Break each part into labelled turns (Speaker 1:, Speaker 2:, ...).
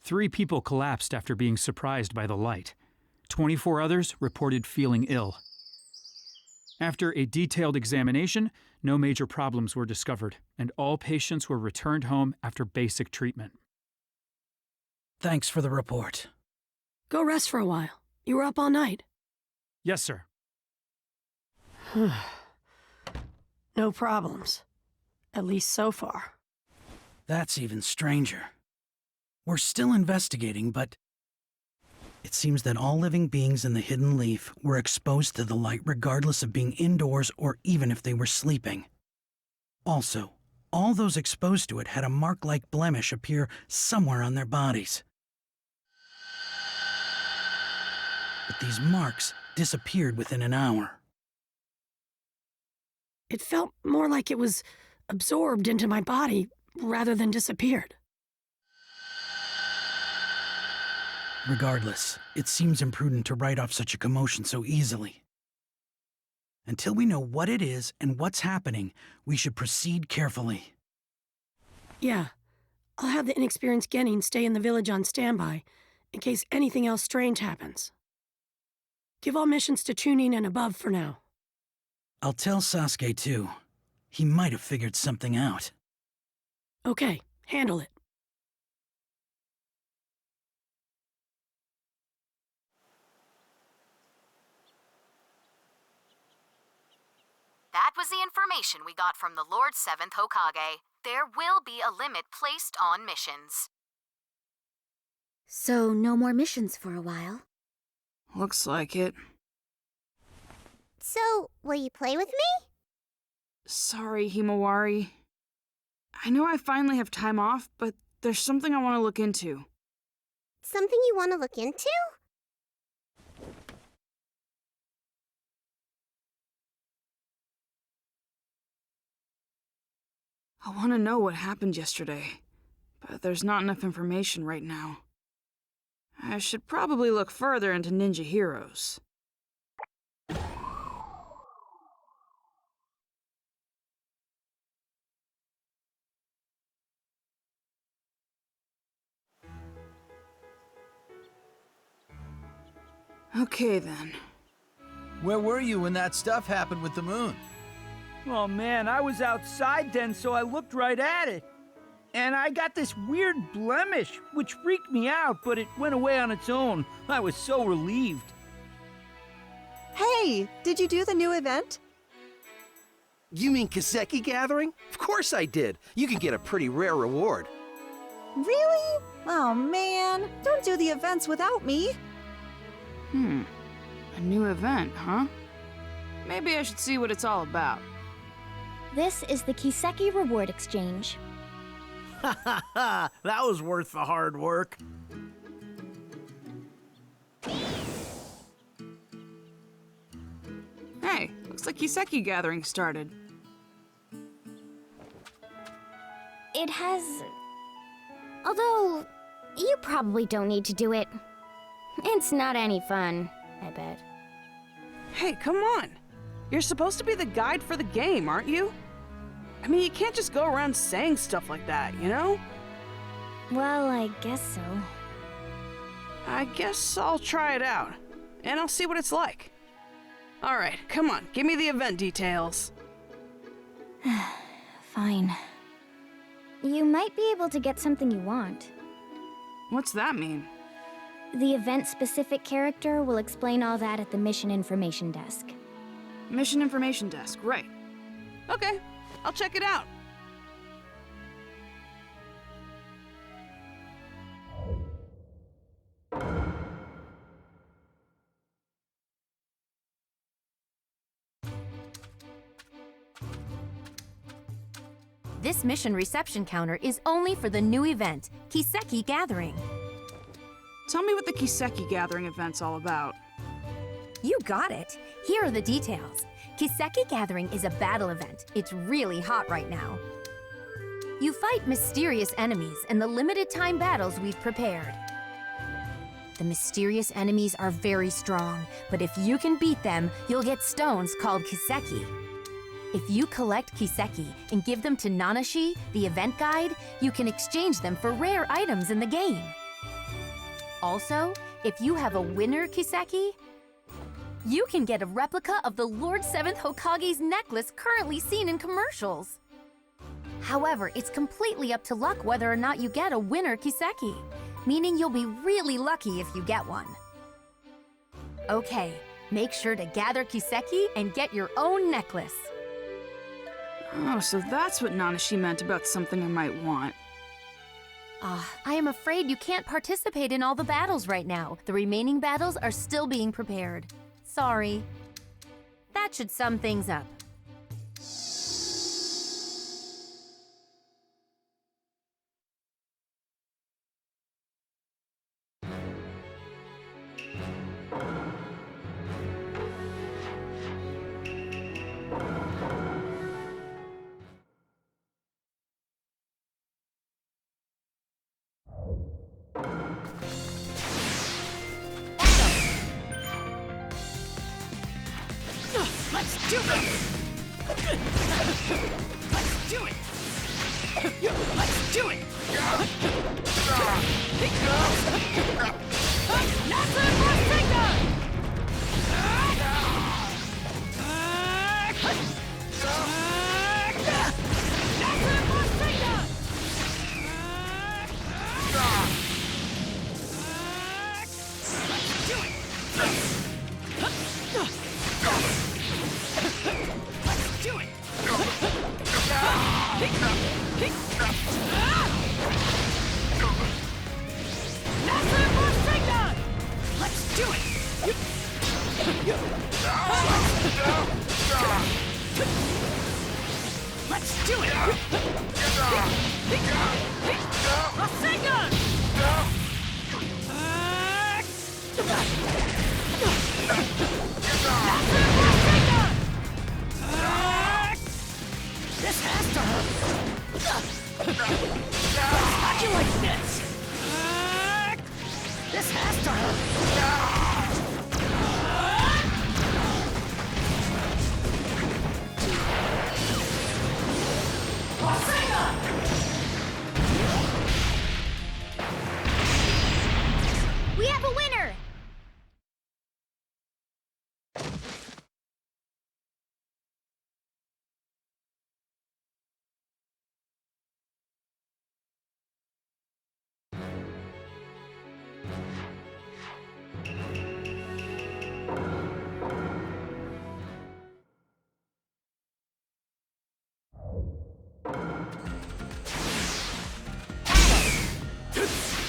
Speaker 1: 3 people collapsed after being surprised by the light. 24 others reported feeling ill. After a detailed examination, no major problems were discovered, and all patients were returned home after basic treatment.
Speaker 2: Thanks for the report.
Speaker 3: Go rest for a while. You were up all night.
Speaker 1: Yes, sir.
Speaker 3: No problems. At least so far.
Speaker 2: That's even stranger. We're still investigating, but it seems that all living beings in the Hidden Leaf were exposed to the light regardless of being indoors or even if they were sleeping. Also, all those exposed to it had a mark-like blemish appear somewhere on their bodies. But these marks disappeared within an hour.
Speaker 3: It felt more like it was absorbed into my body rather than disappeared.
Speaker 2: Regardless, it seems imprudent to write off such a commotion so easily. Until we know what it is and what's happening, we should proceed carefully.
Speaker 3: Yeah, I'll have the inexperienced Genin stay in the village on standby in case anything else strange happens. Give all missions to Chunin and above for now.
Speaker 2: I'll tell Sasuke too. He might have figured something out.
Speaker 3: Okay, handle it.
Speaker 4: That was the information we got from the Lord 7th Hokage. There will be a limit placed on missions.
Speaker 5: So, no more missions for a while?
Speaker 6: Looks like it.
Speaker 5: So, will you play with me?
Speaker 6: Sorry, Himawari. I know I finally have time off, but there's something I want to look into.
Speaker 5: Something you want to look into?
Speaker 6: I want to know what happened yesterday, but there's not enough information right now. I should probably look further into ninja heroes. Okay then.
Speaker 7: Where were you when that stuff happened with the moon?
Speaker 8: Oh man, I was outside then, so I looked right at it. And I got this weird blemish, which freaked me out, but it went away on its own. I was so relieved.
Speaker 9: Hey, did you do the new event?
Speaker 10: You mean Kiseki Gathering? Of course I did. You can get a pretty rare reward.
Speaker 9: Really? Oh man, don't do the events without me.
Speaker 6: A new event, huh? Maybe I should see what it's all about.
Speaker 5: This is the Kiseki Reward Exchange.
Speaker 7: Ha ha ha! That was worth the hard work.
Speaker 6: Hey, looks like Kiseki Gathering started.
Speaker 5: It has... Although, you probably don't need to do it. It's not any fun, I bet.
Speaker 6: Hey, come on! You're supposed to be the guide for the game, aren't you? I mean, you can't just go around saying stuff like that, you know?
Speaker 5: Well, I guess so.
Speaker 6: I guess I'll try it out, and I'll see what it's like. Alright, come on, give me the event details.
Speaker 5: Fine. You might be able to get something you want.
Speaker 6: What's that mean?
Speaker 5: The event-specific character will explain all that at the Mission Information Desk.
Speaker 6: Mission Information Desk, right. Okay, I'll check it out.
Speaker 4: This mission reception counter is only for the new event, Kiseki Gathering.
Speaker 6: Tell me what the Kiseki Gathering event's all about.
Speaker 4: You got it. Here are the details. Kiseki Gathering is a battle event. It's really hot right now. You fight mysterious enemies in the limited time battles we've prepared. The mysterious enemies are very strong, but if you can beat them, you'll get stones called Kiseki. If you collect Kiseki and give them to Nanashi, the event guide, you can exchange them for rare items in the game. Also, if you have a winner Kiseki, you can get a replica of the Lord 7th Hokage's necklace currently seen in commercials. However, it's completely up to luck whether or not you get a winner Kiseki, meaning you'll be really lucky if you get one. Okay, make sure to gather Kiseki and get your own necklace.
Speaker 6: Oh, so that's what Nanashi meant about something I might want.
Speaker 4: I am afraid you can't participate in all the battles right now. The remaining battles are still being prepared. Sorry. That should sum things up.
Speaker 2: Let's do this! Let's do it! Let's do it!
Speaker 5: We have a winner!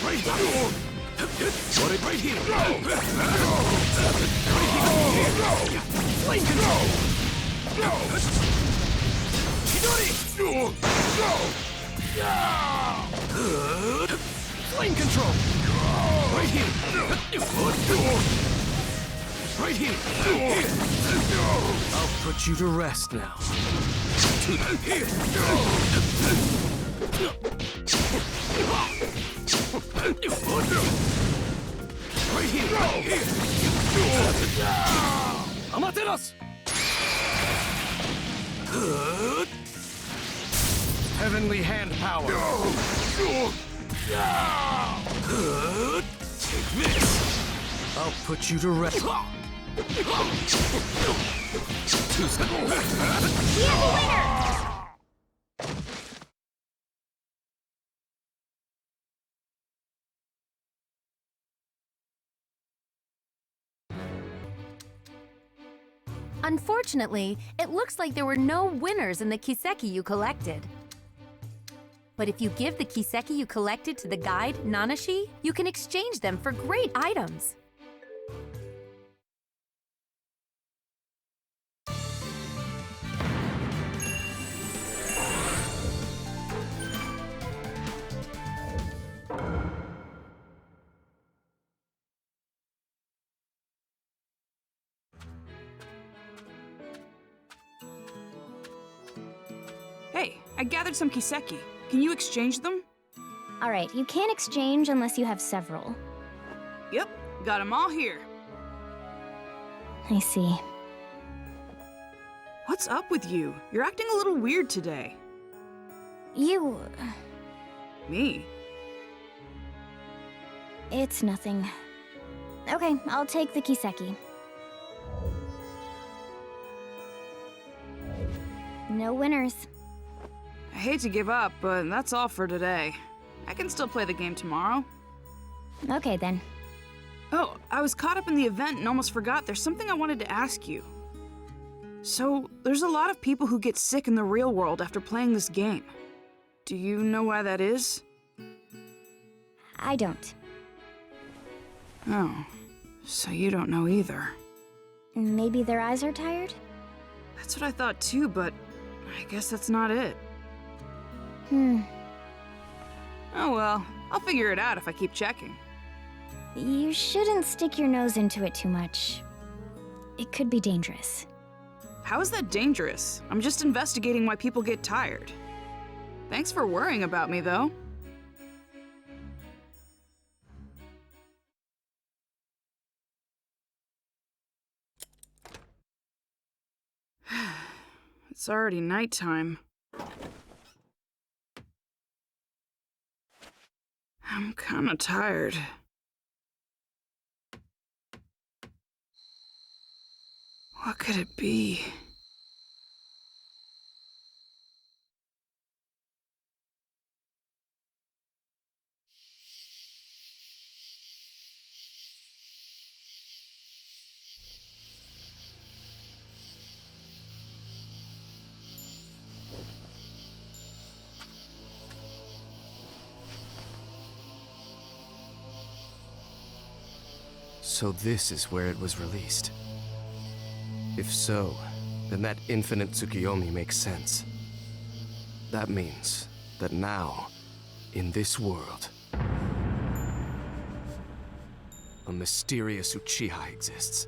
Speaker 2: Right here! Flame control! Chidori! Flame control! Right here! Right here! I'll put you to rest now. Right here! Amaterasu! Heavenly hand power! Take this! I'll put you to rest.
Speaker 5: We have a winner!
Speaker 4: Unfortunately, it looks like there were no winners in the Kiseki you collected. But if you give the Kiseki you collected to the guide, Nanashi, you can exchange them for great items.
Speaker 6: Hey, I gathered some Kiseki. Can you exchange them?
Speaker 5: Alright, you can't exchange unless you have several.
Speaker 6: Yep, got them all here.
Speaker 5: I see.
Speaker 6: What's up with you? You're acting a little weird today.
Speaker 5: You...
Speaker 6: Me?
Speaker 5: It's nothing. Okay, I'll take the Kiseki. No winners.
Speaker 6: I hate to give up, but that's all for today. I can still play the game tomorrow.
Speaker 5: Okay then.
Speaker 6: Oh, I was caught up in the event and almost forgot there's something I wanted to ask you. So, there's a lot of people who get sick in the real world after playing this game. Do you know why that is?
Speaker 5: I don't.
Speaker 6: Oh, so you don't know either.
Speaker 5: Maybe their eyes are tired?
Speaker 6: That's what I thought too, but I guess that's not it. Oh well, I'll figure it out if I keep checking.
Speaker 5: You shouldn't stick your nose into it too much. It could be dangerous.
Speaker 6: How is that dangerous? I'm just investigating why people get tired. Thanks for worrying about me, though. It's already nighttime. I'm kinda tired. What could it be?
Speaker 11: So this is where it was released. If so, then that infinite Tsukiyomi makes sense. That means that now, in this world, a mysterious Uchiha exists.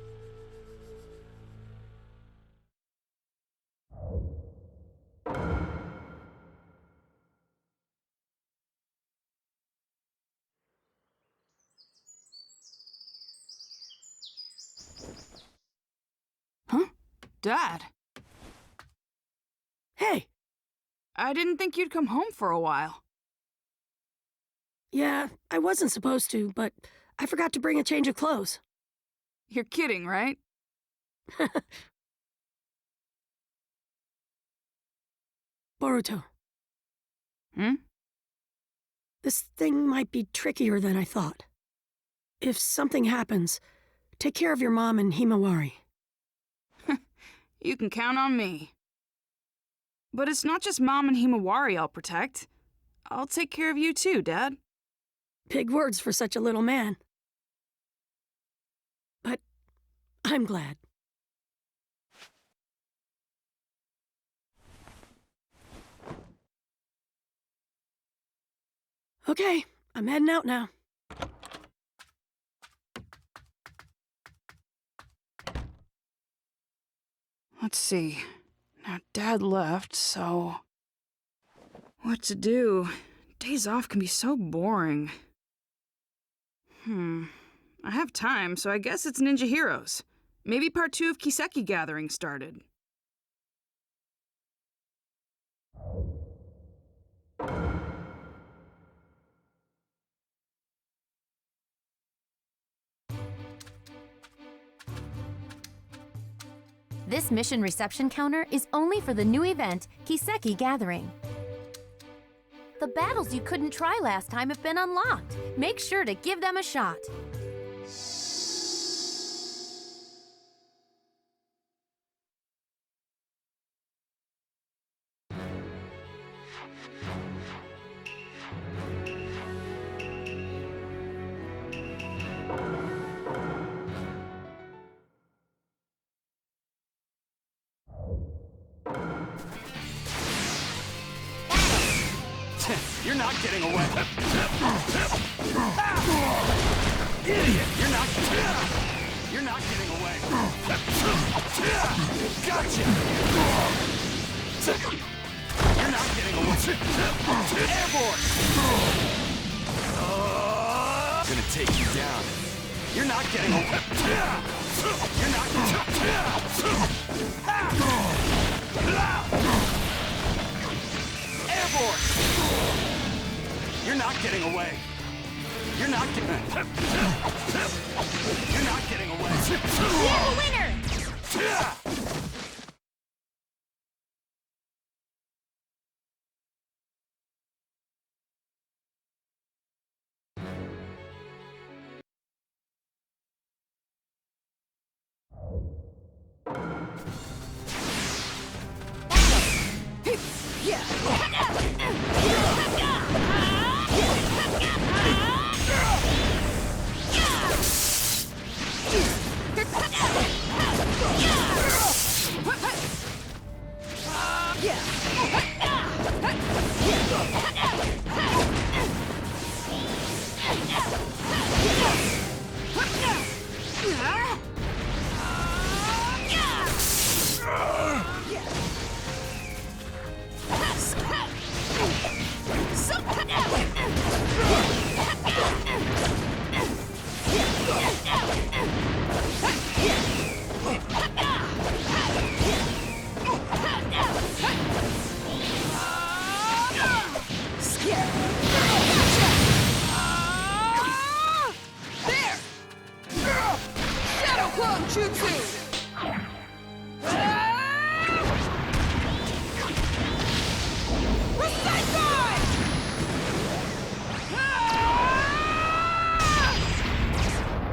Speaker 6: Huh? Dad?
Speaker 3: Hey!
Speaker 6: I didn't think you'd come home for a while.
Speaker 3: Yeah, I wasn't supposed to, but I forgot to bring a change of clothes.
Speaker 6: You're kidding, right?
Speaker 3: Boruto.
Speaker 6: Hmm?
Speaker 3: This thing might be trickier than I thought. If something happens, take care of your mom and Himawari.
Speaker 6: You can count on me. But it's not just Mom and Himawari I'll protect. I'll take care of you too, Dad.
Speaker 3: Big words for such a little man. But I'm glad. Okay, I'm heading out now.
Speaker 6: Let's see. Now, Dad left, so... What to do? Days off can be so boring. I have time, so I guess it's Ninja Heroes. Maybe part 2 of Kiseki Gathering started.
Speaker 4: This mission reception counter is only for the new event, Kiseki Gathering. The battles you couldn't try last time have been unlocked. Make sure to give them a shot.
Speaker 11: You're not getting away. Idiot! You're not getting away. Gotcha! You're not getting away. Airborne! Gonna take you down. You're not getting away. You're not Airborne! You're not getting away.
Speaker 10: You're not getting... You're not getting away.
Speaker 5: We have a winner!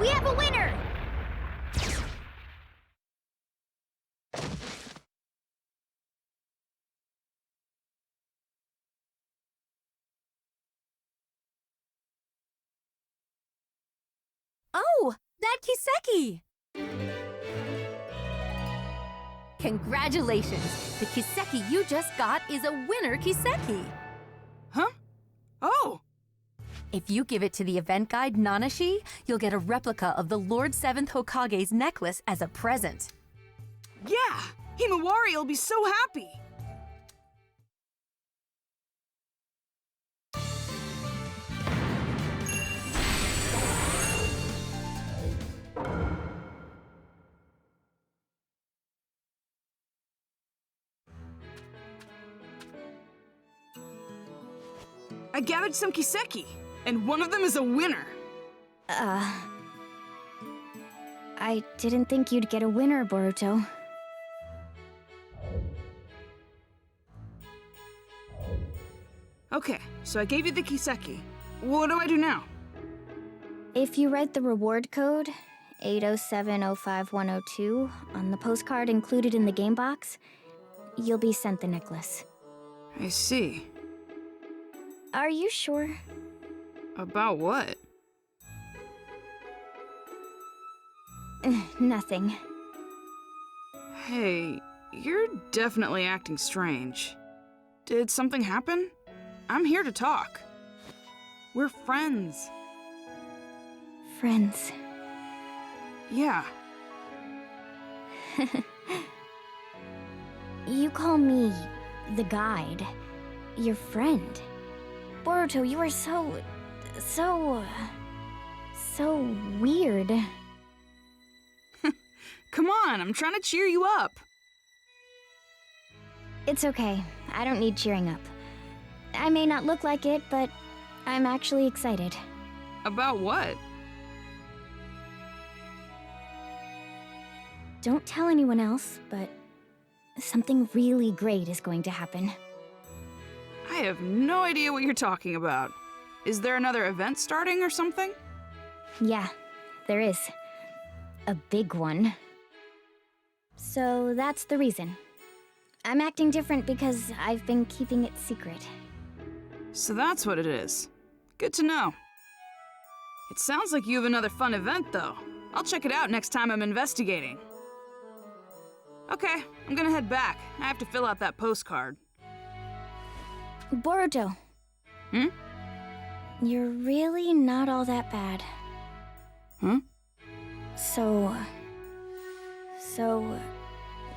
Speaker 5: We have a winner!
Speaker 4: Oh, that Kiseki! Congratulations! The Kiseki you just got is a winner Kiseki!
Speaker 6: Huh? Oh!
Speaker 4: If you give it to the event guide Nanashi, you'll get a replica of the Lord 7th Hokage's necklace as a present.
Speaker 6: Yeah! Himawari will be so happy! I gathered some Kiseki, and one of them is a winner.
Speaker 5: I didn't think you'd get a winner, Boruto.
Speaker 6: Okay, so I gave you the Kiseki. What do I do now?
Speaker 5: If you write the reward code, 807051002, on the postcard included in the game box, you'll be sent the necklace.
Speaker 6: I see.
Speaker 5: Are you sure?
Speaker 6: About what?
Speaker 5: Nothing.
Speaker 6: Hey, you're definitely acting strange. Did something happen? I'm here to talk. We're friends.
Speaker 5: Friends.
Speaker 6: Yeah.
Speaker 5: You call me the guide, your friend. Boruto, you are so weird.
Speaker 6: Come on, I'm trying to cheer you up.
Speaker 5: It's okay. I don't need cheering up. I may not look like it, but I'm actually excited.
Speaker 6: About what?
Speaker 5: Don't tell anyone else, but something really great is going to happen.
Speaker 6: I have no idea what you're talking about. Is there another event starting or something?
Speaker 5: Yeah, there is. A big one. So that's the reason. I'm acting different because I've been keeping it secret.
Speaker 6: So that's what it is. Good to know. It sounds like you have another fun event, though. I'll check it out next time I'm investigating. Okay, I'm gonna head back. I have to fill out that postcard.
Speaker 5: Boruto.
Speaker 6: Hmm?
Speaker 5: You're really not all that bad.
Speaker 6: Huh?
Speaker 5: So,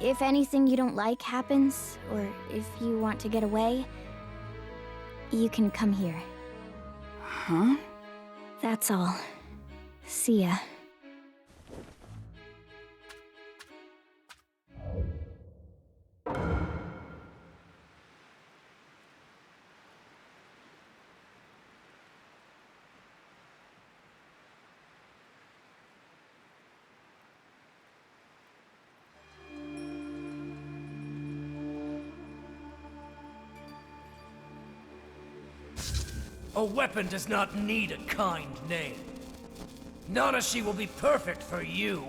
Speaker 5: if anything you don't like happens, or if you want to get away, you can come here.
Speaker 6: Huh?
Speaker 5: That's all. See ya.
Speaker 12: A weapon does not need a kind name. Nanashi will be perfect for you.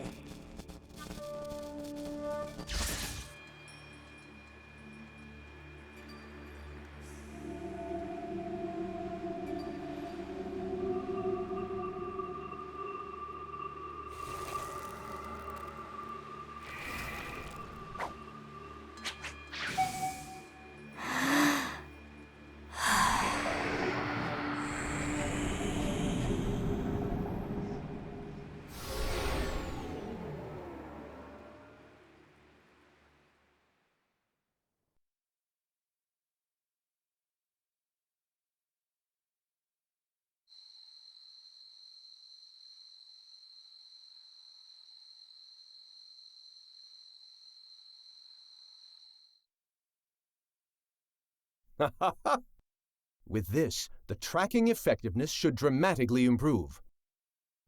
Speaker 13: With this, the tracking effectiveness should dramatically improve.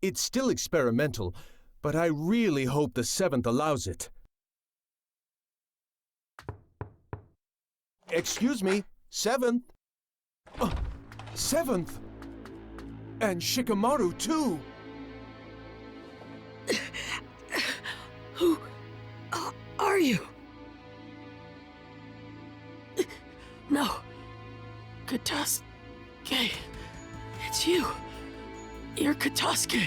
Speaker 13: It's still experimental, but I really hope the 7th allows it. Excuse me, 7th? 7th? And Shikamaru, too!
Speaker 3: Who are you? No. Katasuke. It's you. You're Katasuke.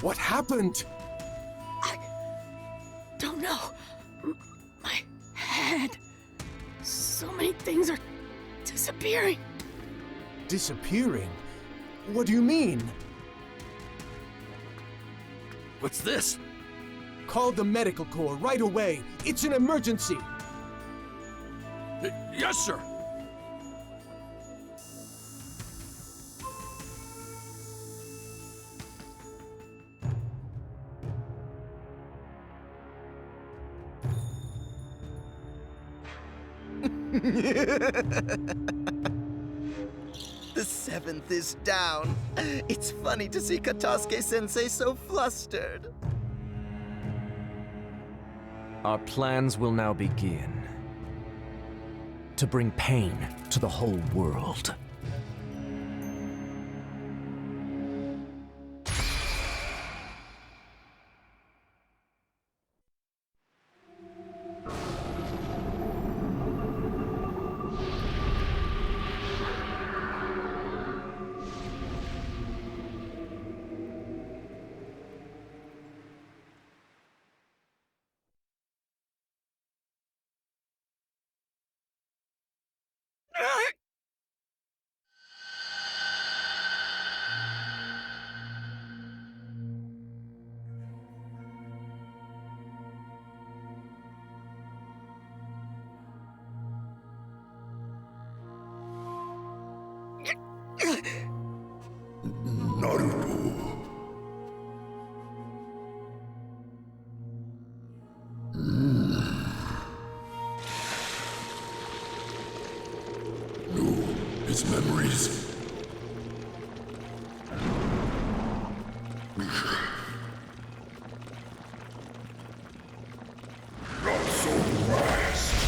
Speaker 13: What happened?
Speaker 3: I don't know. My head. So many things are disappearing.
Speaker 13: Disappearing? What do you mean?
Speaker 10: What's this?
Speaker 13: Call the medical corps right away. It's an emergency.
Speaker 10: Yes, sir.
Speaker 14: The 7th is down. It's funny to see Katasuke-sensei so flustered.
Speaker 15: Our plans will now begin. To bring pain to the whole world.
Speaker 16: Naruto. No, it's memories. Not so fast.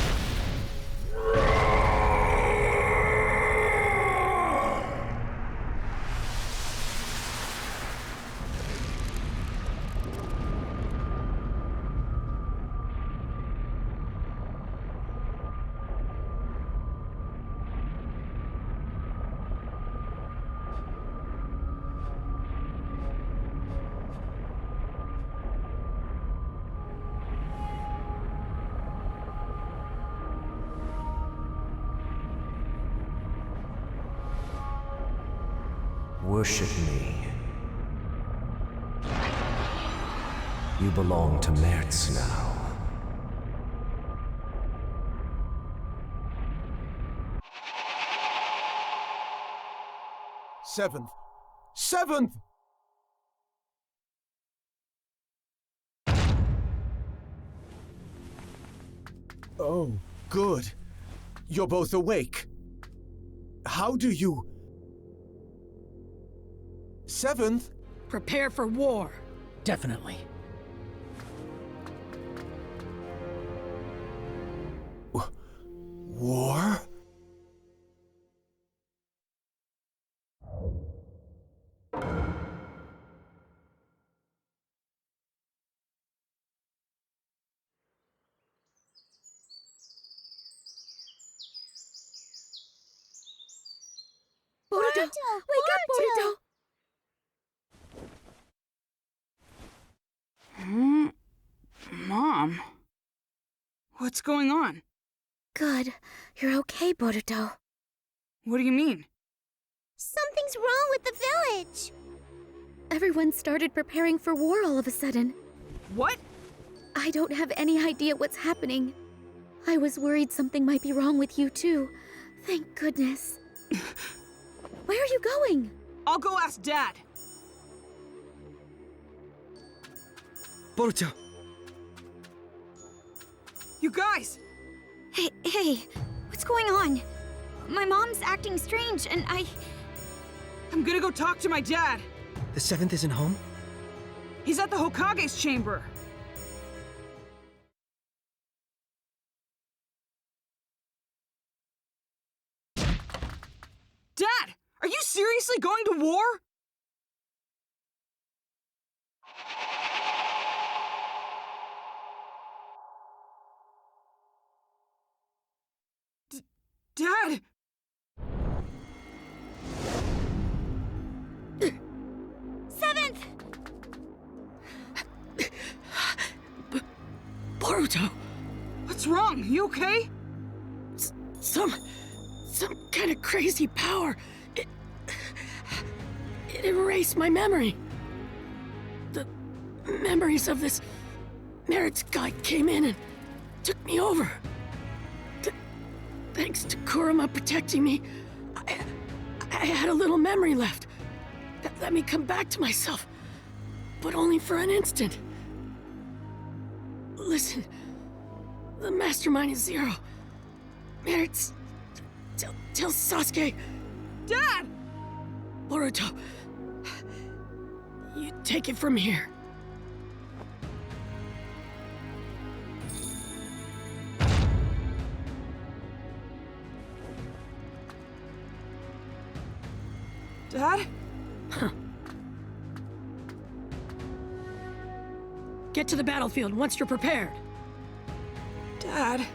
Speaker 15: Worship me. You belong to Mertz now.
Speaker 13: Seventh! 7th! Oh, good. You're both awake. How do you... 7th?
Speaker 3: Prepare for war.
Speaker 2: Definitely.
Speaker 13: War?
Speaker 5: Wake up, Boruto!
Speaker 6: Mom? What's going on?
Speaker 5: Good. You're okay, Boruto.
Speaker 6: What do you mean?
Speaker 5: Something's wrong with the village. Everyone started preparing for war all of a sudden.
Speaker 6: What?
Speaker 5: I don't have any idea what's happening. I was worried something might be wrong with you too. Thank goodness. Where are you going?
Speaker 6: I'll go ask Dad.
Speaker 17: Boruto!
Speaker 6: You guys!
Speaker 5: Hey, what's going on? My mom's acting strange and
Speaker 6: I'm gonna go talk to my dad.
Speaker 17: The 7th isn't home?
Speaker 6: He's at the Hokage's chamber. Dad! Are you seriously going to war? Dad!
Speaker 5: Seventh!
Speaker 3: Boruto!
Speaker 6: What's wrong? You okay?
Speaker 3: Some kind of crazy power. It erased my memory. The memories of this Merit's guy came in and took me over. Thanks to Kurama protecting me, I had a little memory left that let me come back to myself, but only for an instant. Listen, the mastermind is Zero. Merit's... Tell Sasuke...
Speaker 6: Dad!
Speaker 3: Boruto, you take it from here.
Speaker 6: Dad?
Speaker 3: Huh. Get to the battlefield once you're prepared.
Speaker 6: Dad?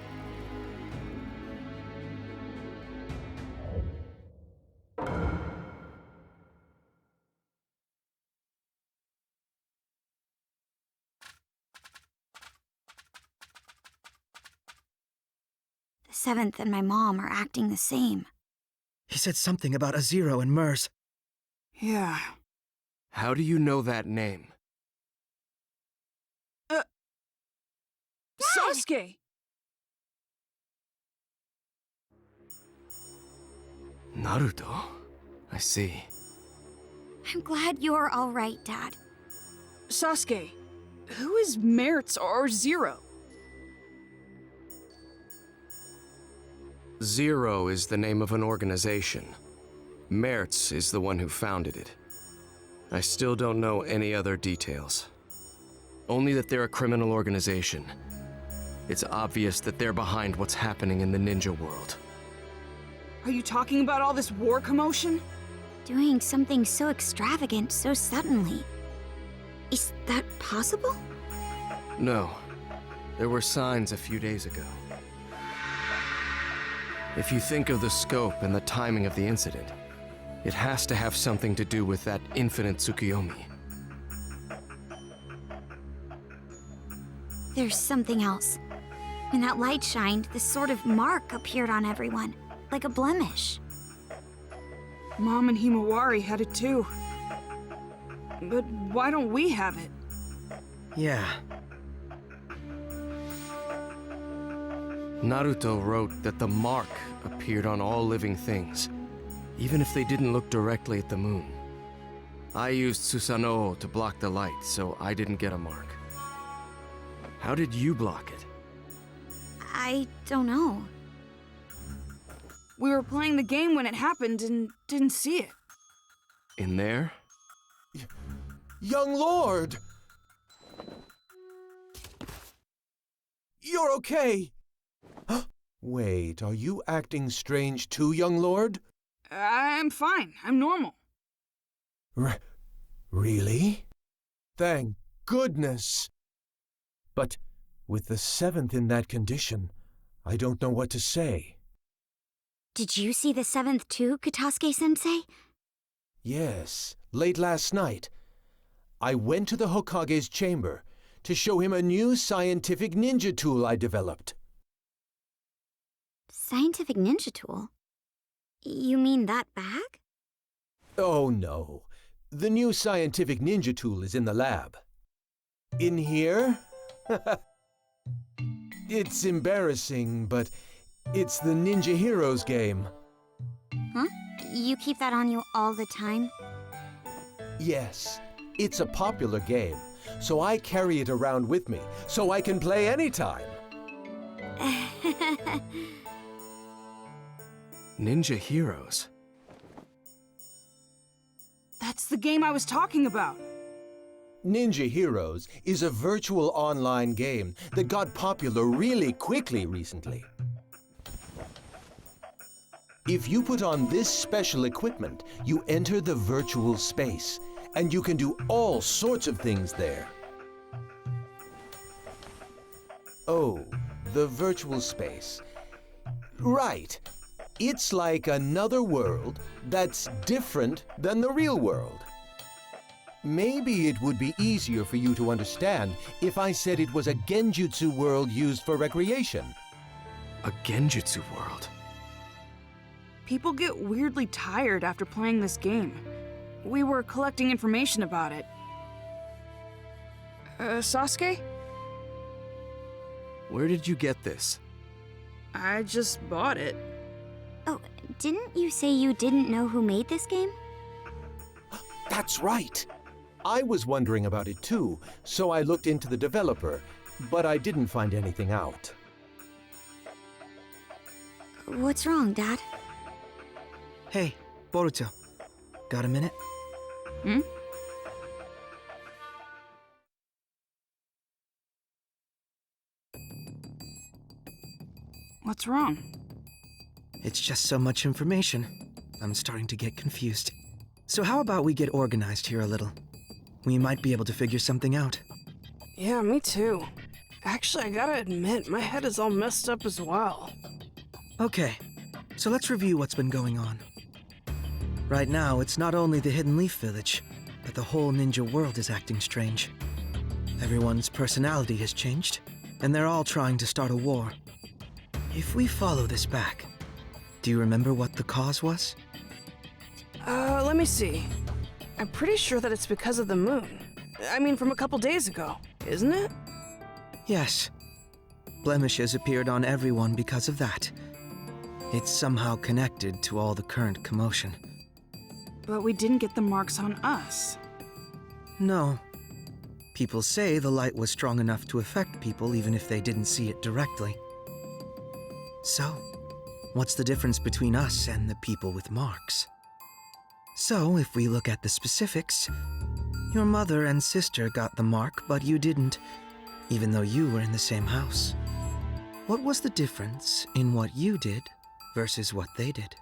Speaker 5: The 7th and my mom are acting the same.
Speaker 17: He said something about a Zero and Mers.
Speaker 6: Yeah.
Speaker 11: How do you know that name?
Speaker 6: Sasuke!
Speaker 11: Naruto? I see.
Speaker 5: I'm glad you're all right, Dad.
Speaker 6: Sasuke, who is Merit's or Zero?
Speaker 11: Zero is the name of an organization. Mertz is the one who founded it. I still don't know any other details. Only that they're a criminal organization. It's obvious that they're behind what's happening in the ninja world.
Speaker 6: Are you talking about all this war commotion?
Speaker 5: Doing something so extravagant so suddenly. Is that possible?
Speaker 11: No. There were signs a few days ago. If you think of the scope and the timing of the incident, it has to have something to do with that infinite Tsukuyomi.
Speaker 5: There's something else. When that light shined, this sort of mark appeared on everyone, like a blemish.
Speaker 6: Mom and Himawari had it too. But why don't we have it?
Speaker 17: Yeah.
Speaker 11: Naruto wrote that the mark appeared on all living things, even if they didn't look directly at the moon. I used Susanoo to block the light, so I didn't get a mark. How did you block it?
Speaker 5: I don't know.
Speaker 6: We were playing the game when it happened and didn't see it.
Speaker 11: In there?
Speaker 13: Young Lord! You're okay! Wait, are you acting strange too, young lord?
Speaker 6: I'm fine. I'm normal.
Speaker 13: Really? Thank goodness! But with the 7th in that condition, I don't know what to say.
Speaker 5: Did you see the 7th too, Katasuke-sensei?
Speaker 13: Yes, late last night. I went to the Hokage's chamber to show him a new scientific ninja tool I developed.
Speaker 5: Scientific ninja tool? You mean that bag?
Speaker 13: Oh no. The new scientific ninja tool is in the lab. In here? It's embarrassing, but it's the Ninja Heroes game.
Speaker 5: Huh? You keep that on you all the time?
Speaker 13: Yes, it's a popular game, so I carry it around with me, so I can play anytime.
Speaker 11: Ninja Heroes?
Speaker 6: That's the game I was talking about.
Speaker 13: Ninja Heroes is a virtual online game that got popular really quickly recently. If you put on this special equipment, you enter the virtual space, and you can do all sorts of things there. Oh, the virtual space. Right. It's like another world that's different than the real world. Maybe it would be easier for you to understand if I said it was a genjutsu world used for recreation.
Speaker 11: A genjutsu world?
Speaker 6: People get weirdly tired after playing this game. We were collecting information about it. Sasuke?
Speaker 11: Where did you get this?
Speaker 6: I just bought it.
Speaker 5: Oh, didn't you say you didn't know who made this game?
Speaker 13: That's right. I was wondering about it too, so I looked into the developer, but I didn't find anything out.
Speaker 5: What's wrong, Dad?
Speaker 17: Hey, Boruto. Got a minute?
Speaker 6: Hmm? What's wrong?
Speaker 17: It's just so much information. I'm starting to get confused. So how about we get organized here a little? We might be able to figure something out.
Speaker 6: Yeah, me too. Actually, I gotta admit, my head is all messed up as well.
Speaker 17: Okay, so let's review what's been going on. Right now, it's not only the Hidden Leaf Village, but the whole ninja world is acting strange. Everyone's personality has changed, and they're all trying to start a war. If we follow this back, do you remember what the cause was?
Speaker 6: Let me see. I'm pretty sure that it's because of the moon. I mean, from a couple days ago, isn't it?
Speaker 17: Yes. Blemishes appeared on everyone because of that. It's somehow connected to all the current commotion.
Speaker 6: But we didn't get the marks on us.
Speaker 17: No. People say the light was strong enough to affect people even if they didn't see it directly. So, what's the difference between us and the people with marks? So, if we look at the specifics, your mother and sister got the mark, but you didn't, even though you were in the same house. What was the difference in what you did versus what they did?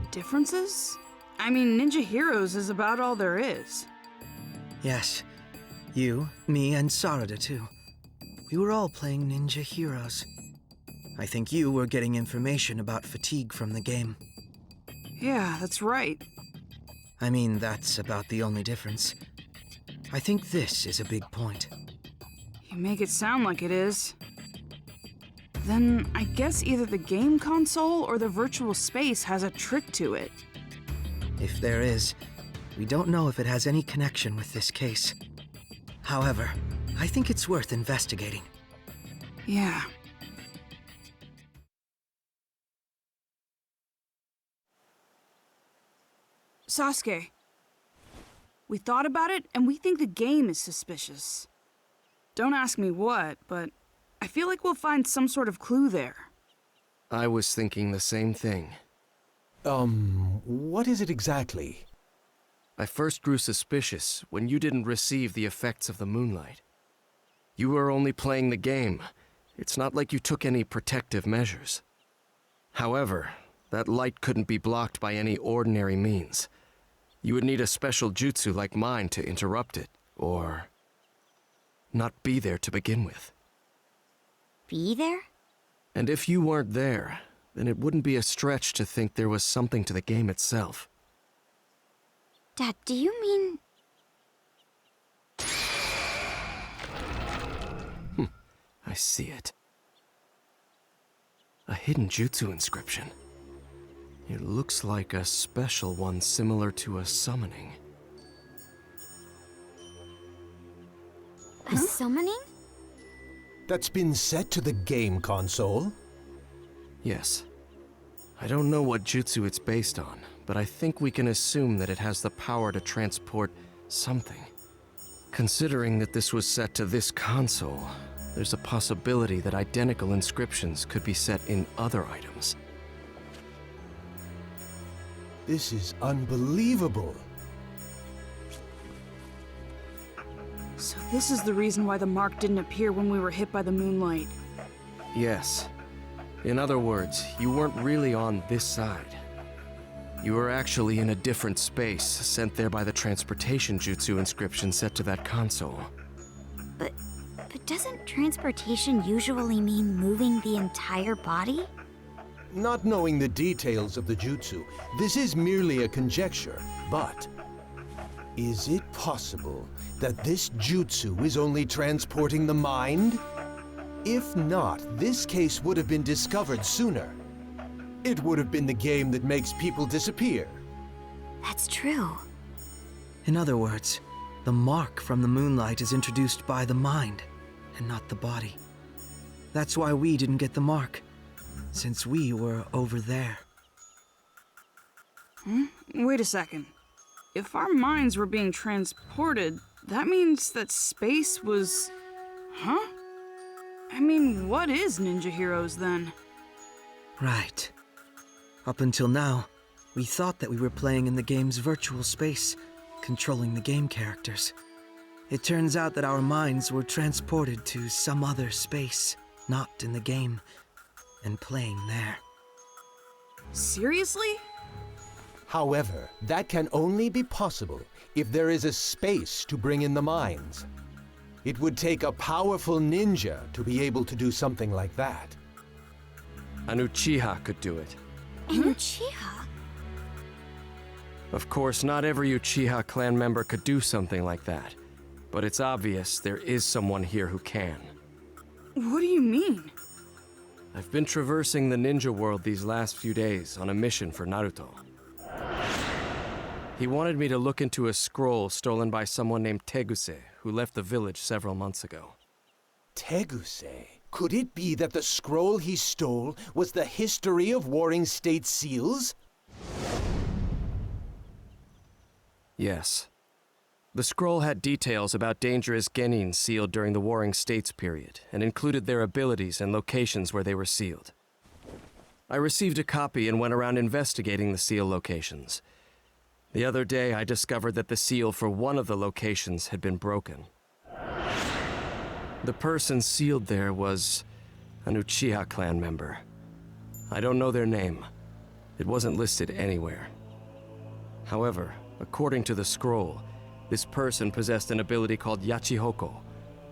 Speaker 6: Differences? I mean, Ninja Heroes is about all there is.
Speaker 17: Yes. You, me, and Sarada too. We were all playing Ninja Heroes. I think you were getting information about fatigue from the game.
Speaker 6: Yeah, that's right.
Speaker 17: I mean, that's about the only difference. I think this is a big point.
Speaker 6: You make it sound like it is. Then I guess either the game console or the virtual space has a trick to it.
Speaker 17: If there is, we don't know if it has any connection with this case. However, I think it's worth investigating.
Speaker 6: Yeah. Sasuke, we thought about it and we think the game is suspicious. Don't ask me what, but I feel like we'll find some sort of clue there.
Speaker 11: I was thinking the same thing.
Speaker 13: What is it exactly?
Speaker 11: I first grew suspicious when you didn't receive the effects of the moonlight. You were only playing the game. It's not like you took any protective measures. However, that light couldn't be blocked by any ordinary means. You would need a special jutsu like mine to interrupt it, or not be there to begin with.
Speaker 5: Be there?
Speaker 11: And if you weren't there, then it wouldn't be a stretch to think there was something to the game itself.
Speaker 5: Dad, do you mean...
Speaker 11: I see it. A hidden jutsu inscription. It looks like a special one similar to a summoning.
Speaker 5: A summoning?
Speaker 13: That's been set to the game console?
Speaker 11: Yes. I don't know what jutsu it's based on, but I think we can assume that it has the power to transport something. Considering that this was set to this console, there's a possibility that identical inscriptions could be set in other items.
Speaker 13: This is unbelievable.
Speaker 6: So this is the reason why the mark didn't appear when we were hit by the moonlight.
Speaker 11: Yes. In other words, you weren't really on this side. You were actually in a different space, sent there by the transportation jutsu inscription set to that console.
Speaker 5: But doesn't transportation usually mean moving the entire body?
Speaker 13: Not knowing the details of the jutsu, this is merely a conjecture, but is it possible that this jutsu is only transporting the mind? If not, this case would have been discovered sooner. It would have been the game that makes people disappear.
Speaker 5: That's true.
Speaker 17: In other words, the mark from the moonlight is introduced by the mind, and not the body. That's why we didn't get the mark, since we were over there.
Speaker 6: Wait a second. If our minds were being transported, that means that space was... Huh? I mean, what is Ninja Heroes then?
Speaker 17: Right. Up until now, we thought that we were playing in the game's virtual space, controlling the game characters. It turns out that our minds were transported to some other space, not in the game, and playing there.
Speaker 6: Seriously?
Speaker 13: However, that can only be possible if there is a space to bring in the minds. It would take a powerful ninja to be able to do something like that.
Speaker 11: An Uchiha could do it.
Speaker 5: An Uchiha?
Speaker 11: Of course, not every Uchiha clan member could do something like that, but it's obvious there is someone here who can.
Speaker 6: What do you mean?
Speaker 11: I've been traversing the ninja world these last few days on a mission for Naruto. He wanted me to look into a scroll stolen by someone named Teguse, who left the village several months ago.
Speaker 13: Teguse? Could it be that the scroll he stole was the history of Warring State seals?
Speaker 11: Yes. The scroll had details about dangerous genin sealed during the Warring States period, and included their abilities and locations where they were sealed. I received a copy and went around investigating the seal locations. The other day, I discovered that the seal for one of the locations had been broken. The person sealed there was an Uchiha clan member. I don't know their name. It wasn't listed anywhere. However, according to the scroll, this person possessed an ability called Yachihoko,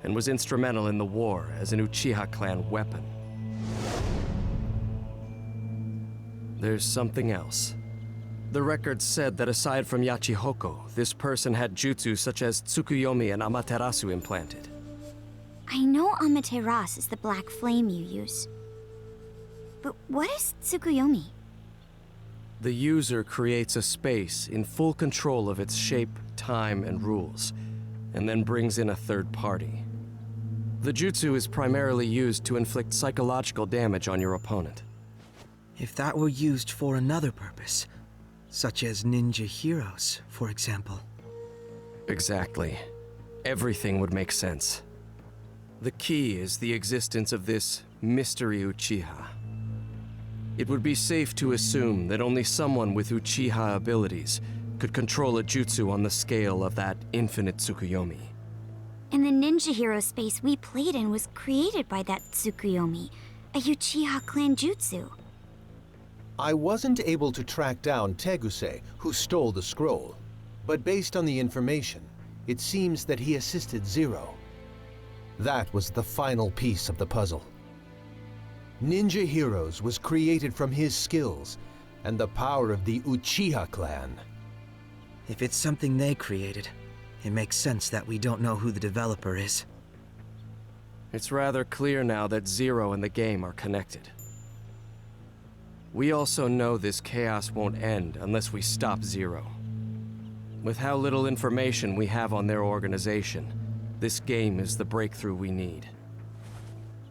Speaker 11: and was instrumental in the war as an Uchiha clan weapon. There's something else. The record said that aside from Yachihoko, this person had jutsu such as Tsukuyomi and Amaterasu implanted.
Speaker 5: I know Amaterasu is the black flame you use. But what is Tsukuyomi?
Speaker 11: The user creates a space in full control of its shape, time, and rules, and then brings in a third party. The jutsu is primarily used to inflict psychological damage on your opponent.
Speaker 17: If that were used for another purpose, such as ninja heroes, for example.
Speaker 11: Exactly. Everything would make sense. The key is the existence of this mystery Uchiha. It would be safe to assume that only someone with Uchiha abilities could control a jutsu on the scale of that infinite Tsukuyomi.
Speaker 5: And the ninja hero space we played in was created by that Tsukuyomi, a Uchiha clan jutsu.
Speaker 13: I wasn't able to track down Teguse, who stole the scroll, but based on the information, it seems that he assisted Zero. That was the final piece of the puzzle. Ninja Heroes was created from his skills and the power of the Uchiha clan.
Speaker 17: If it's something they created, it makes sense that we don't know who the developer is.
Speaker 11: It's rather clear now that Zero and the game are connected. We also know this chaos won't end unless we stop Zero. With how little information we have on their organization, this game is the breakthrough we need.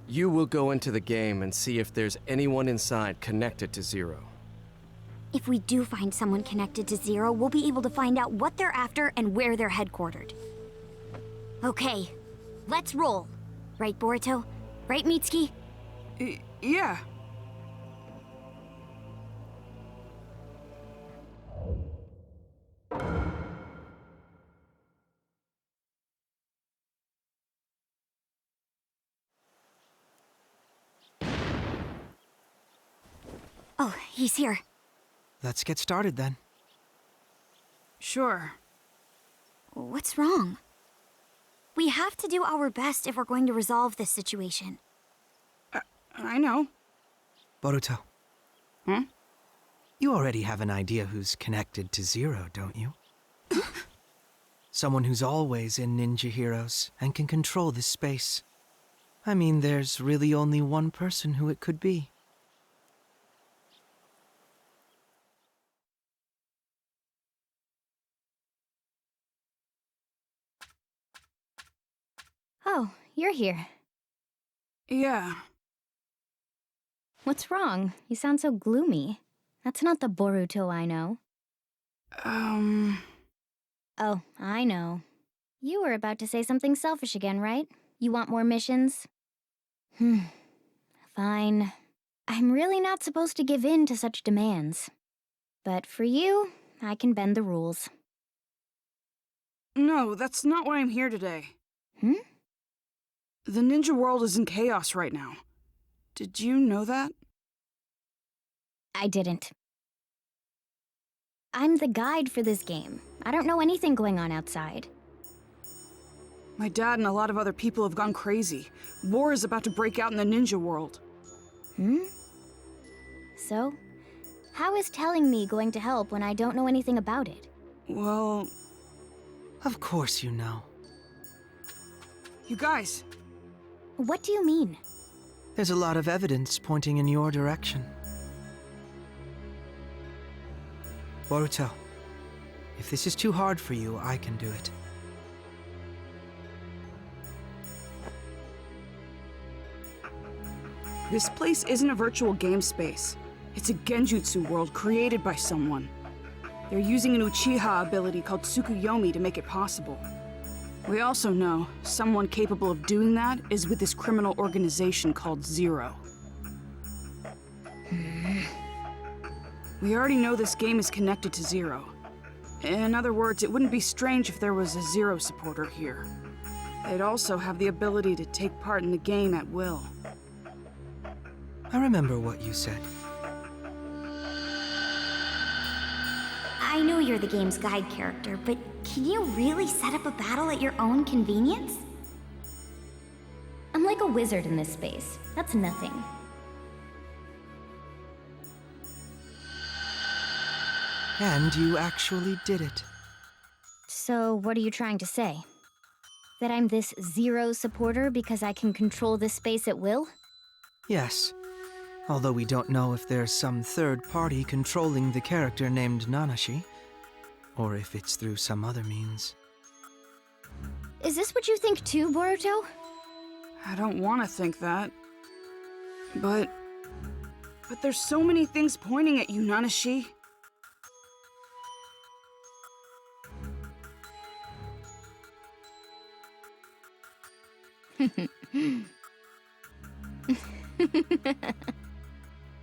Speaker 11: You will go into the game and see if there's anyone inside connected to Zero.
Speaker 18: If we do find someone connected to Zero, we'll be able to find out what they're after and where they're headquartered. Okay, let's roll. Right, Boruto? Right, Mitsuki?
Speaker 6: Yeah.
Speaker 18: Oh, he's here.
Speaker 17: Let's get started then.
Speaker 6: Sure.
Speaker 18: What's wrong? We have to do our best if we're going to resolve this situation.
Speaker 6: I know.
Speaker 17: Boruto.
Speaker 6: Hmm?
Speaker 17: You already have an idea who's connected to Zero, don't you? Someone who's always in Ninja Heroes and can control this space. I mean, there's really only one person who it could be.
Speaker 5: Oh, you're here.
Speaker 6: Yeah.
Speaker 5: What's wrong? You sound so gloomy. That's not the Boruto I know. Oh, I know. You were about to say something selfish again, right? You want more missions? Fine. I'm really not supposed to give in to such demands. But for you, I can bend the rules.
Speaker 6: No, that's not why I'm here today. The ninja world is in chaos right now. Did you know that?
Speaker 5: I didn't. I'm the guide for this game. I don't know anything going on outside.
Speaker 6: My dad and a lot of other people have gone crazy. War is about to break out in the ninja world.
Speaker 5: So, how is telling me going to help when I don't know anything about it?
Speaker 6: Well...
Speaker 17: Of course you know.
Speaker 6: You guys...
Speaker 5: What do you mean?
Speaker 17: There's a lot of evidence pointing in your direction. Boruto, if this is too hard for you, I can do it.
Speaker 6: This place isn't a virtual game space. It's a genjutsu world created by someone. They're using an Uchiha ability called Tsukuyomi to make it possible. We also know someone capable of doing that is with this criminal organization called Zero. We already know this game is connected to Zero. In other words, it wouldn't be strange if there was a Zero supporter here. They'd also have the ability to take part in the game at will.
Speaker 17: I remember what you said.
Speaker 18: I know you're the game's guide character, but can you really set up a battle at your own convenience?
Speaker 5: I'm like a wizard in this space. That's nothing.
Speaker 17: And you actually did it.
Speaker 5: So, what are you trying to say? That I'm this Zero supporter because I can control this space at will?
Speaker 17: Yes. Although we don't know if there's some third party controlling the character named Nanashi, or if it's through some other means.
Speaker 5: Is this what you think too, Boruto?
Speaker 6: I don't want to think that. But there's so many things pointing at you, Nanashi.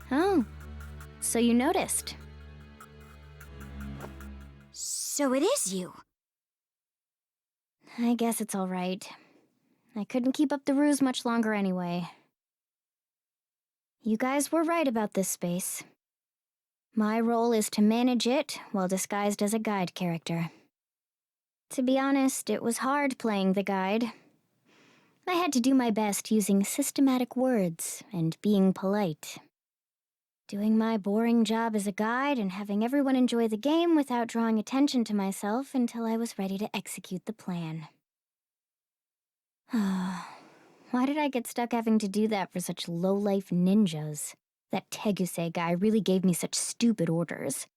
Speaker 5: Oh, so you noticed.
Speaker 18: So it is you.
Speaker 5: I guess it's all right. I couldn't keep up the ruse much longer anyway. You guys were right about this space. My role is to manage it while disguised as a guide character. To be honest, it was hard playing the guide. I had to do my best using systematic words and being polite. Doing my boring job as a guide and having everyone enjoy the game without drawing attention to myself until I was ready to execute the plan. Why did I get stuck having to do that for such low-life ninjas? That Teguse guy really gave me such stupid orders.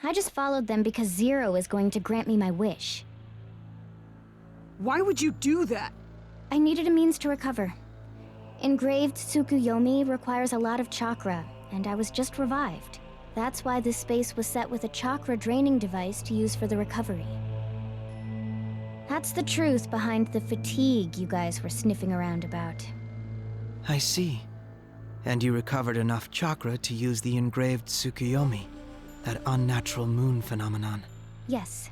Speaker 5: I just followed them because Zero is going to grant me my wish.
Speaker 6: Why would you do that?
Speaker 5: I needed a means to recover. Engraved Tsukuyomi requires a lot of chakra, and I was just revived. That's why this space was set with a chakra draining device to use for the recovery. That's the truth behind the fatigue you guys were sniffing around about.
Speaker 17: I see. And you recovered enough chakra to use the engraved Tsukuyomi, that unnatural moon phenomenon.
Speaker 5: Yes.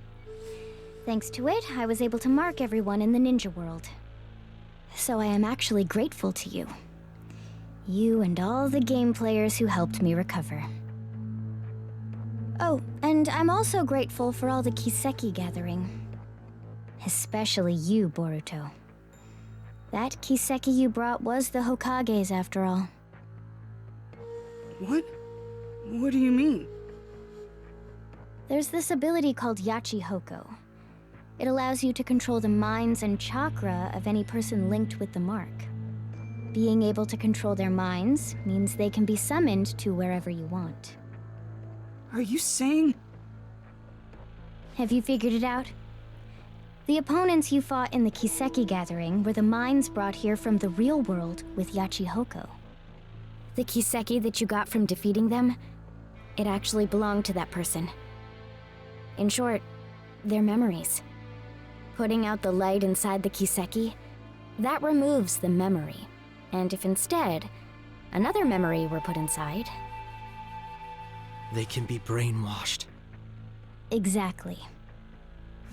Speaker 5: Thanks to it, I was able to mark everyone in the ninja world. So I am actually grateful to you. You and all the game players who helped me recover. Oh, and I'm also grateful for all the Kiseki gathering. Especially you, Boruto. That Kiseki you brought was the Hokage's after all.
Speaker 6: What? What do you mean?
Speaker 5: There's this ability called Yachi Hoko. It allows you to control the minds and chakra of any person linked with the mark. Being able to control their minds means they can be summoned to wherever you want.
Speaker 6: Are you saying...
Speaker 5: Have you figured it out? The opponents you fought in the Kiseki gathering were the minds brought here from the real world with Yachi Hoko. The Kiseki that you got from defeating them, it actually belonged to that person. In short, their memories. Putting out the light inside the Kiseki, that removes the memory. And if instead, another memory were put inside...
Speaker 17: They can be brainwashed.
Speaker 5: Exactly.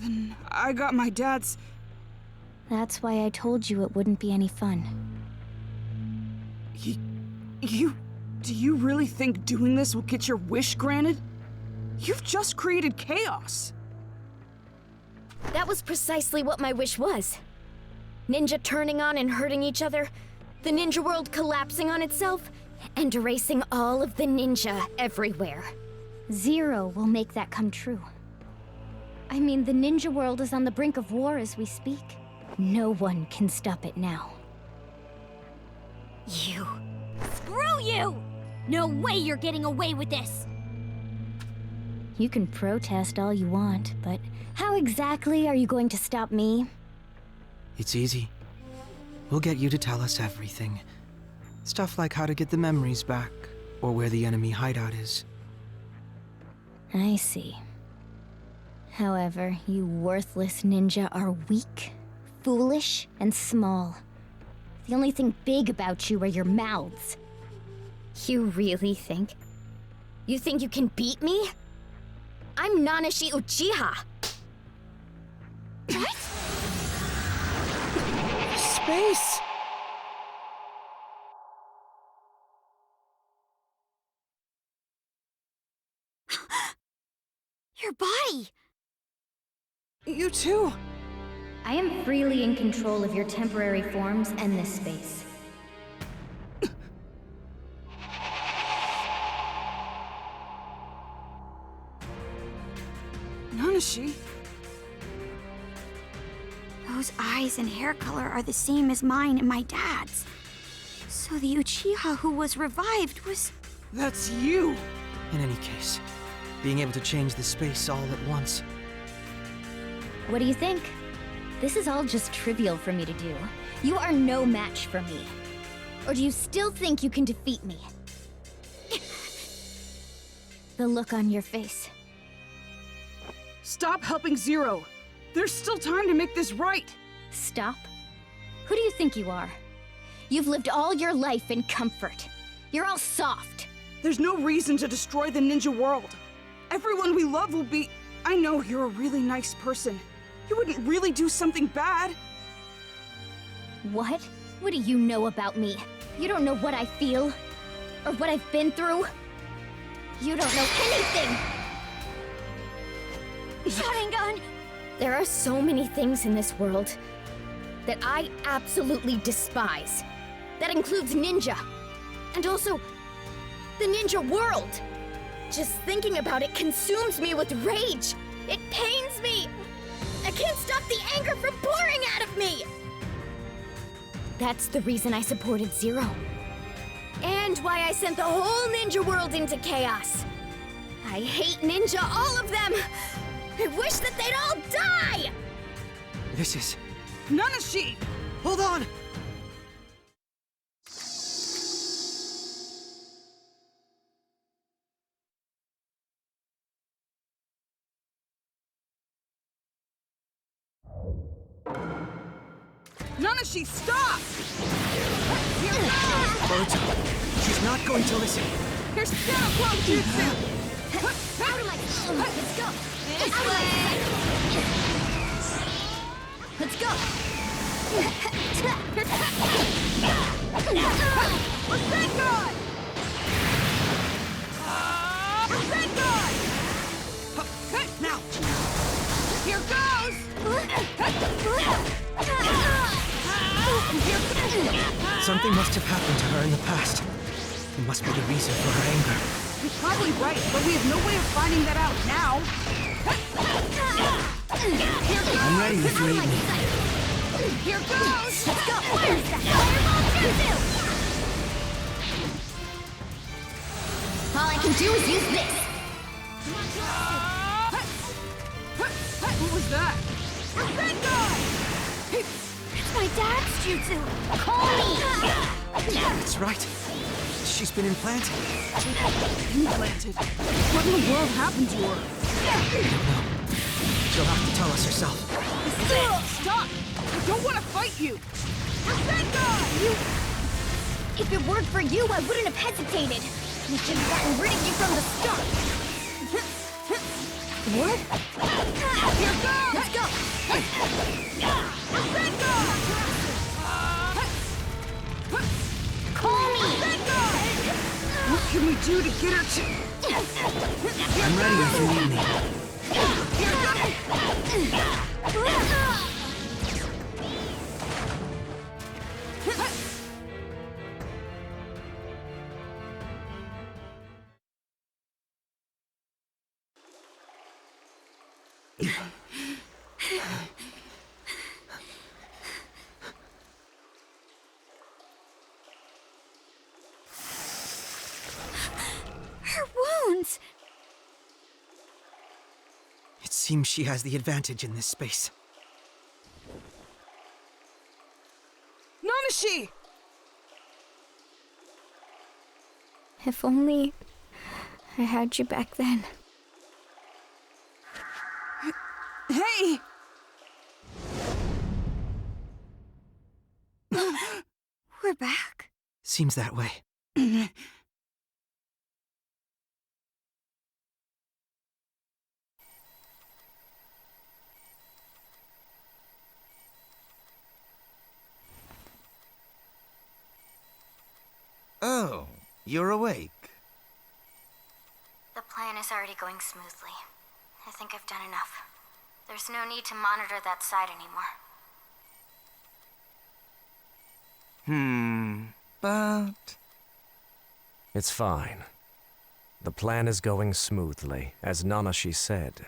Speaker 6: Then I got my dad's...
Speaker 5: That's why I told you it wouldn't be any fun.
Speaker 6: Do you really think doing this will get your wish granted? You've just created chaos.
Speaker 5: That was precisely what my wish was. Ninja turning on and hurting each other, the ninja world collapsing on itself, and erasing all of the ninja everywhere. Zero will make that come true. I mean, the ninja world is on the brink of war as we speak. No one can stop it now.
Speaker 18: You. Screw you! No way you're getting away with this!
Speaker 5: You can protest all you want, but how exactly are you going to stop me?
Speaker 17: It's easy. We'll get you to tell us everything. Stuff like how to get the memories back, or where the enemy hideout is.
Speaker 5: I see. However, you worthless ninja are weak, foolish, and small. The only thing big about you are your mouths. You really think? You think you can beat me? I'm Nanashi Uchiha!
Speaker 6: What? Space!
Speaker 18: Your body!
Speaker 6: You too!
Speaker 5: I am freely in control of your temporary forms and this space.
Speaker 6: Nanashi?
Speaker 18: Those eyes and hair color are the same as mine and my dad's. So the Uchiha who was revived was...
Speaker 6: That's you!
Speaker 17: In any case, being able to change the space all at once.
Speaker 5: What do you think? This is all just trivial for me to do. You are no match for me. Or do you still think you can defeat me? The look on your face.
Speaker 6: Stop helping Zero! There's still time to make this right!
Speaker 5: Stop? Who do you think you are? You've lived all your life in comfort. You're all soft.
Speaker 6: There's no reason to destroy the ninja world. Everyone we love will be... I know you're a really nice person. You wouldn't really do something bad.
Speaker 5: What? What do you know about me? You don't know what I feel? Or what I've been through? You don't know anything!
Speaker 18: Sharingan!
Speaker 5: There are so many things in this world that I absolutely despise. That includes ninja. And also,
Speaker 19: the ninja world. Just thinking about it consumes me with rage. It pains me. I can't stop the anger from pouring out of me. That's the reason I supported Zero. And why I sent the whole ninja world into chaos. I hate ninja, all of them. I wish that they'd all die.
Speaker 17: This is...
Speaker 6: Nanashi!
Speaker 17: Hold on!
Speaker 6: Nanashi, stop! Here goes!
Speaker 17: Boruto, she's not going to listen.
Speaker 6: Here's Shadow Clone Jutsu!
Speaker 19: Out of my... Let's go! This way! Let's go!
Speaker 6: Thank God! Thank God!
Speaker 17: Now!
Speaker 6: Here goes!
Speaker 17: Something must have happened to her in the past. It must be the reason for her anger.
Speaker 6: You're probably right, but we have no way of finding that out now.
Speaker 17: I'm ready if you need me.
Speaker 6: Here goes!
Speaker 19: Let's go! Fireball Jutsu! All I can do is use this.
Speaker 6: What was that? Thank God!
Speaker 19: It's my dad's jutsu. Call me!
Speaker 17: That's right. She's been implanted.
Speaker 6: Implanted? What in the world happened to her?
Speaker 17: I don't know. She'll have to tell us herself.
Speaker 6: Stop! I don't want to fight you! Thank God!
Speaker 19: If it weren't for you, I wouldn't have hesitated. We should have gotten rid of you from the start. What?
Speaker 6: Here goes!
Speaker 19: Let's go!
Speaker 6: Thank God!
Speaker 19: Call me!
Speaker 6: Thank God! What can we do to get her to...
Speaker 17: I'm ready if you need me.
Speaker 6: Here goes!
Speaker 19: Her wounds!
Speaker 17: It seems she has the advantage in this space.
Speaker 6: Nanashi!
Speaker 19: If only I had you back then.
Speaker 6: Hey!
Speaker 19: We're back.
Speaker 17: Seems that way.
Speaker 14: Oh, you're awake.
Speaker 5: The plan is already going smoothly. I think I've done enough. There's no need to monitor that side anymore.
Speaker 14: But...
Speaker 15: It's fine. The plan is going smoothly, as Nanashi said.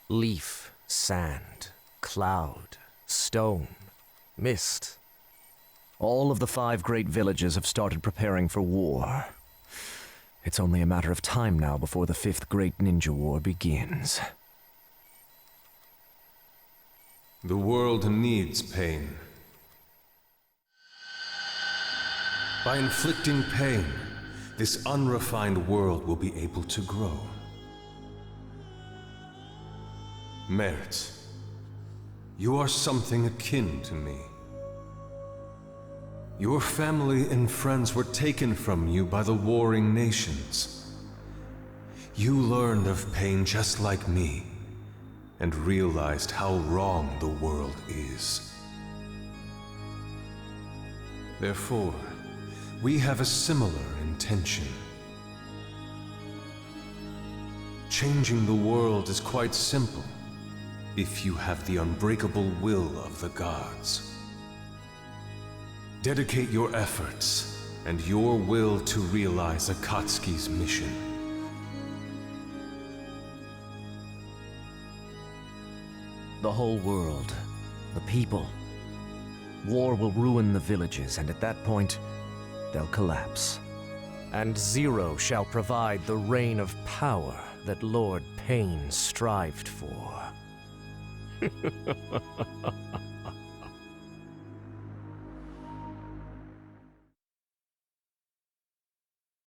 Speaker 15: Leaf, sand, cloud, stone, mist. All of the 5 great villages have started preparing for war. It's only a matter of time now before the 5th Great Ninja War begins.
Speaker 20: The world needs pain. By inflicting pain, this unrefined world will be able to grow. Merit, you are something akin to me. Your family and friends were taken from you by the warring nations. You learned of pain just like me, and realized how wrong the world is. Therefore, we have a similar intention. Changing the world is quite simple, if you have the unbreakable will of the gods. Dedicate your efforts, and your will to realize Akatsuki's mission.
Speaker 15: The whole world, the people. War will ruin the villages, and at that point, they'll collapse. And Zero shall provide the reign of power that Lord Pain strived for.